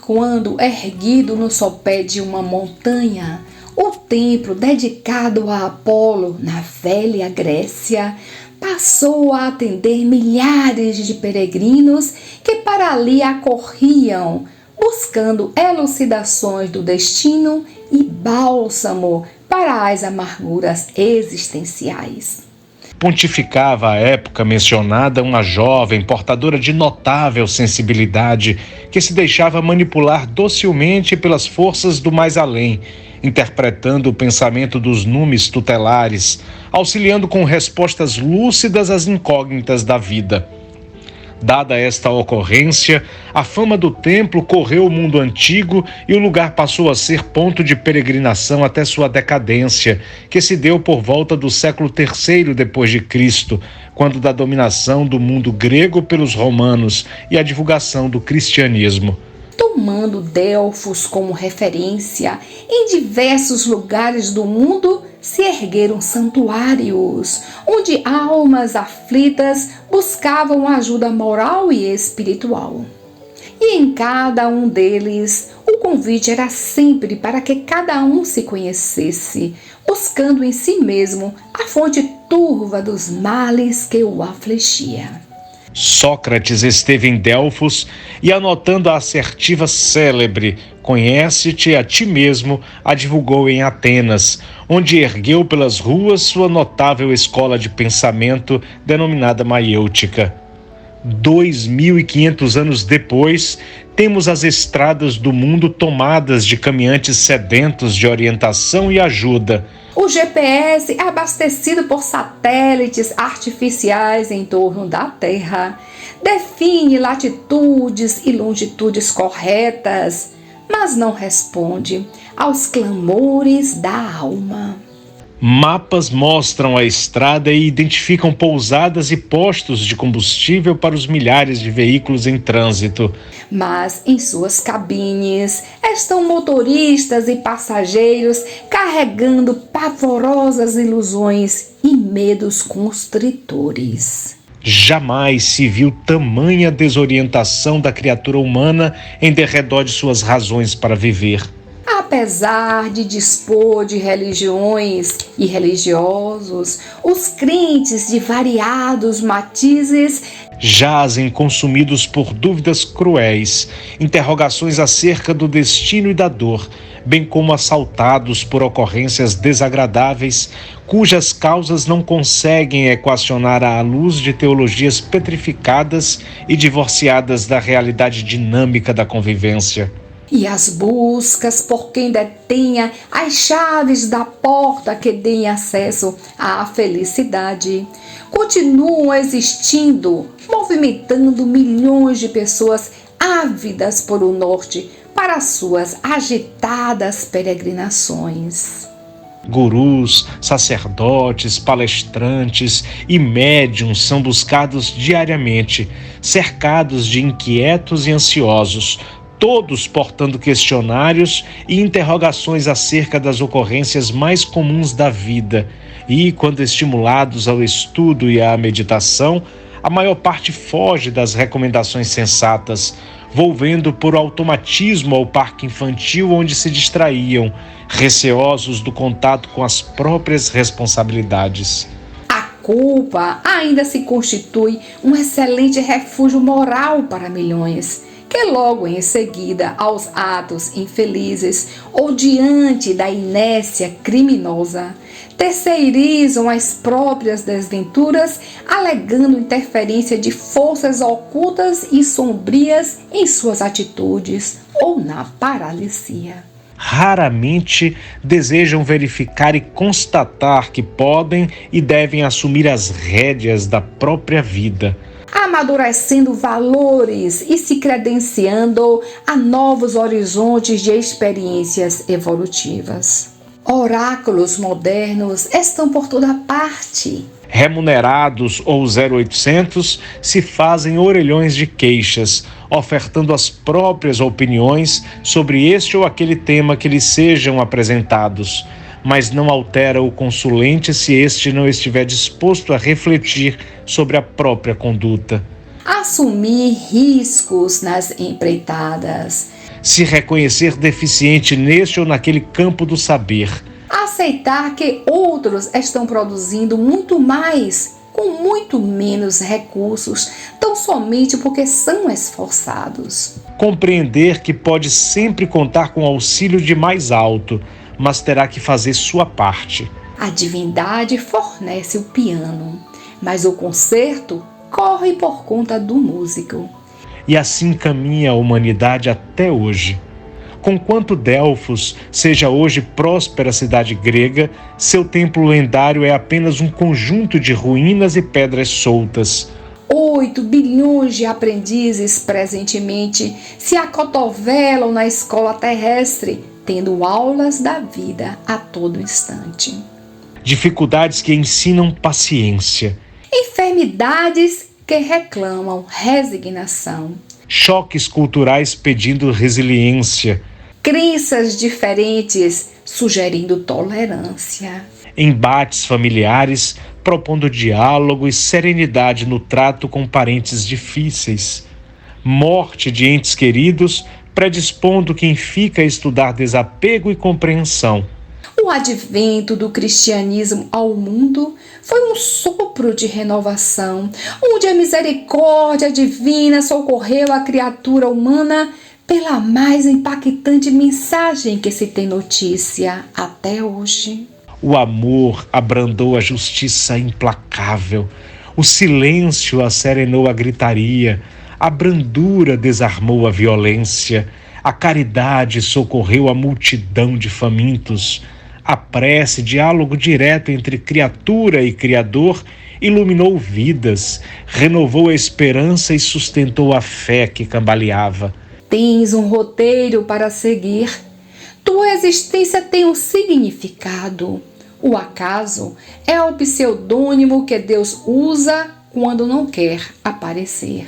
quando, erguido no sopé de uma montanha, o templo dedicado a Apolo na velha Grécia passou a atender milhares de peregrinos que para ali acorriam, buscando elucidações do destino e bálsamo para as amarguras existenciais. Pontificava à época mencionada uma jovem portadora de notável sensibilidade que se deixava manipular docilmente pelas forças do mais além, interpretando o pensamento dos numes tutelares, auxiliando com respostas lúcidas às incógnitas da vida. Dada esta ocorrência, a fama do templo correu o mundo antigo e o lugar passou a ser ponto de peregrinação até sua decadência, que se deu por volta do século III depois de Cristo, quando da dominação do mundo grego pelos romanos e a divulgação do cristianismo. Tomando Delfos como referência, em diversos lugares do mundo se ergueram santuários, onde almas aflitas buscavam ajuda moral e espiritual. E em cada um deles, o convite era sempre para que cada um se conhecesse, buscando em si mesmo a fonte turva dos males que o afligia. Sócrates esteve em Delfos e, anotando a assertiva célebre "Conhece-te a ti mesmo", a divulgou em Atenas, onde ergueu pelas ruas sua notável escola de pensamento denominada maiêutica. 2.500 anos depois, temos as estradas do mundo tomadas de caminhantes sedentos de orientação e ajuda. O GPS, abastecido por satélites artificiais em torno da Terra, define latitudes e longitudes corretas, mas não responde aos clamores da alma. Mapas mostram a estrada e identificam pousadas e postos de combustível para os milhares de veículos em trânsito. Mas em suas cabines estão motoristas e passageiros carregando pavorosas ilusões e medos constritores. Jamais se viu tamanha desorientação da criatura humana em derredor de suas razões para viver. Apesar de dispor de religiões e religiosos, os crentes de variados matizes jazem consumidos por dúvidas cruéis, interrogações acerca do destino e da dor, bem como assaltados por ocorrências desagradáveis, cujas causas não conseguem equacionar à luz de teologias petrificadas e divorciadas da realidade dinâmica da convivência. E as buscas por quem detenha as chaves da porta que deem acesso à felicidade continuam existindo, movimentando milhões de pessoas ávidas por o norte para suas agitadas peregrinações. Gurus, sacerdotes, palestrantes e médiuns são buscados diariamente, cercados de inquietos e ansiosos, todos portando questionários e interrogações acerca das ocorrências mais comuns da vida. E, quando estimulados ao estudo e à meditação, a maior parte foge das recomendações sensatas, volvendo por automatismo ao parque infantil onde se distraíam, receosos do contato com as próprias responsabilidades. A culpa ainda se constitui um excelente refúgio moral para milhões, que logo em seguida aos atos infelizes ou diante da inércia criminosa, terceirizam as próprias desventuras, alegando interferência de forças ocultas e sombrias em suas atitudes ou na paralisia. Raramente desejam verificar e constatar que podem e devem assumir as rédeas da própria vida, amadurecendo valores e se credenciando a novos horizontes de experiências evolutivas. Oráculos modernos estão por toda parte. Remunerados ou 0800, se fazem orelhões de queixas, ofertando as próprias opiniões sobre este ou aquele tema que lhes sejam apresentados, mas não altera o consulente se este não estiver disposto a refletir sobre a própria conduta. Assumir riscos nas empreitadas. se reconhecer deficiente neste ou naquele campo do saber. Aceitar que outros estão produzindo muito mais, com muito menos recursos, tão somente porque são esforçados. Compreender que pode sempre contar com o auxílio de mais alto, mas terá que fazer sua parte. A divindade fornece o piano, mas o concerto corre por conta do músico. E assim caminha a humanidade até hoje. Conquanto Delfos seja hoje próspera cidade grega, seu templo lendário é apenas um conjunto de ruínas e pedras soltas. 8 bilhões de aprendizes presentemente se acotovelam na escola terrestre, tendo aulas da vida a todo instante. Dificuldades que ensinam paciência. Enfermidades que reclamam resignação. Choques culturais pedindo resiliência. Crenças diferentes sugerindo tolerância. Embates familiares propondo diálogo e serenidade no trato com parentes difíceis. Morte de entes queridos predispondo quem fica a estudar desapego e compreensão. O advento do cristianismo ao mundo foi um sopro de renovação, onde a misericórdia divina socorreu a criatura humana pela mais impactante mensagem que se tem notícia até hoje. O amor abrandou a justiça implacável, o silêncio acerenou a gritaria, a brandura desarmou a violência, a caridade socorreu a multidão de famintos. A prece, diálogo direto entre criatura e Criador, iluminou vidas, renovou a esperança e sustentou a fé que cambaleava. Tens um roteiro para seguir. Tua existência tem um significado. O acaso é o pseudônimo que Deus usa quando não quer aparecer.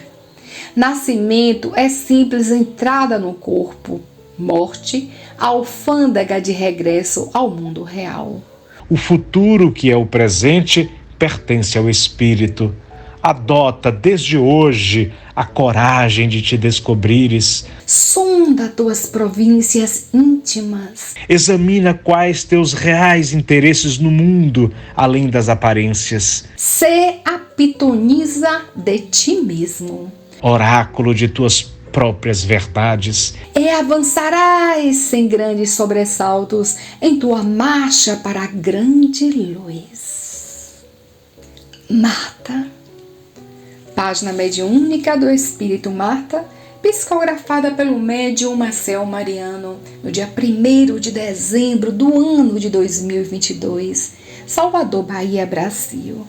Nascimento é simples entrada no corpo. Morte, a alfândega de regresso ao mundo real. O futuro, que é o presente, pertence ao espírito. Adota desde hoje a coragem de te descobrires. Sonda tuas províncias íntimas. Examina quais teus reais interesses no mundo, além das aparências. Sê a pitonisa de ti mesmo. Oráculo de tuas próprias verdades. E avançarás sem grandes sobressaltos em tua marcha para a grande luz. Marta. Página mediúnica do Espírito Marta, psicografada pelo médium Marcel Mariano, no dia 1º de dezembro do ano de 2022, Salvador, Bahia, Brasil.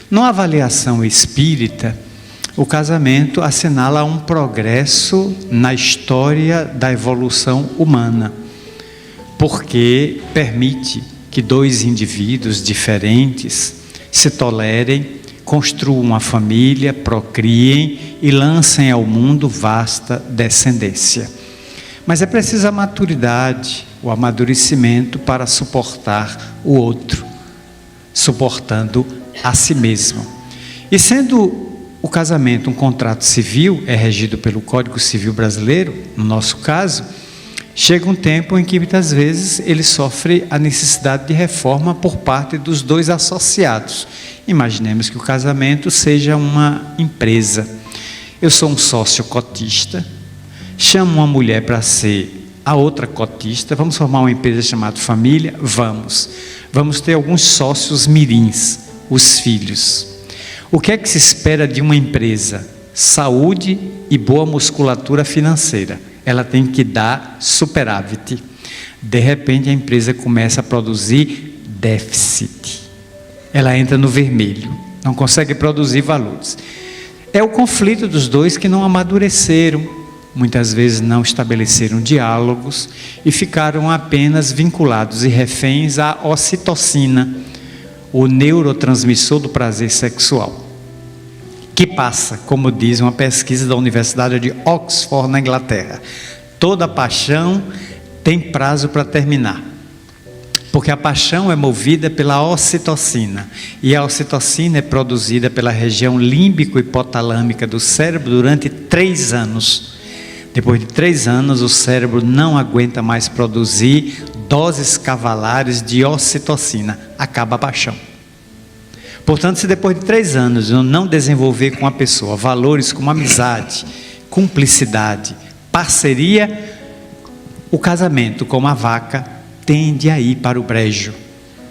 Numa avaliação espírita, o casamento assinala um progresso na história da evolução humana, porque permite que dois indivíduos diferentes se tolerem, construam uma família, procriem e lancem ao mundo vasta descendência. Mas é preciso a maturidade, o amadurecimento para suportar o outro, suportando a si mesmo. E sendo o casamento um contrato civil, é regido pelo Código Civil Brasileiro, no nosso caso, chega um tempo em que muitas vezes ele sofre a necessidade de reforma por parte dos dois associados. Imaginemos que o casamento seja uma empresa. Eu sou um sócio cotista, chamo uma mulher para ser a outra cotista, vamos formar uma empresa chamada família? Vamos ter alguns sócios mirins, os filhos. O que é que se espera de uma empresa? Saúde e boa musculatura financeira. Ela tem que dar superávit. De repente a empresa começa a produzir déficit. Ela entra no vermelho, não consegue produzir valores. É o conflito dos dois que não amadureceram, muitas vezes não estabeleceram diálogos e ficaram apenas vinculados e reféns à ocitocina, o neurotransmissor do prazer sexual, que passa, como diz uma pesquisa da Universidade de Oxford, na Inglaterra. Toda paixão tem prazo para terminar, porque a paixão é movida pela ocitocina, e a ocitocina é produzida pela região límbico-hipotalâmica do cérebro durante 3 anos. Depois de 3 anos, o cérebro não aguenta mais produzir doses cavalares de ocitocina. Acaba a paixão. Portanto, se depois de 3 anos eu não desenvolver com a pessoa valores como amizade, cumplicidade, parceria, o casamento, como a vaca, tende a ir para o brejo.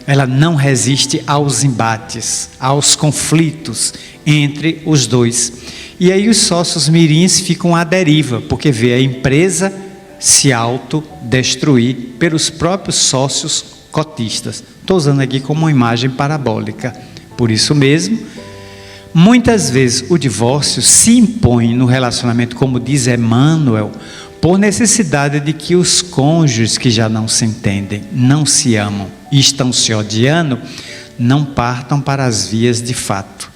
Ela não resiste aos embates, aos conflitos entre os dois. E aí os sócios mirins ficam à deriva, porque vê a empresa se autodestruir pelos próprios sócios cotistas. Estou usando aqui como uma imagem parabólica. Por isso mesmo, muitas vezes o divórcio se impõe no relacionamento, como diz Emmanuel, por necessidade de que os cônjuges que já não se entendem, não se amam e estão se odiando, não partam para as vias de fato.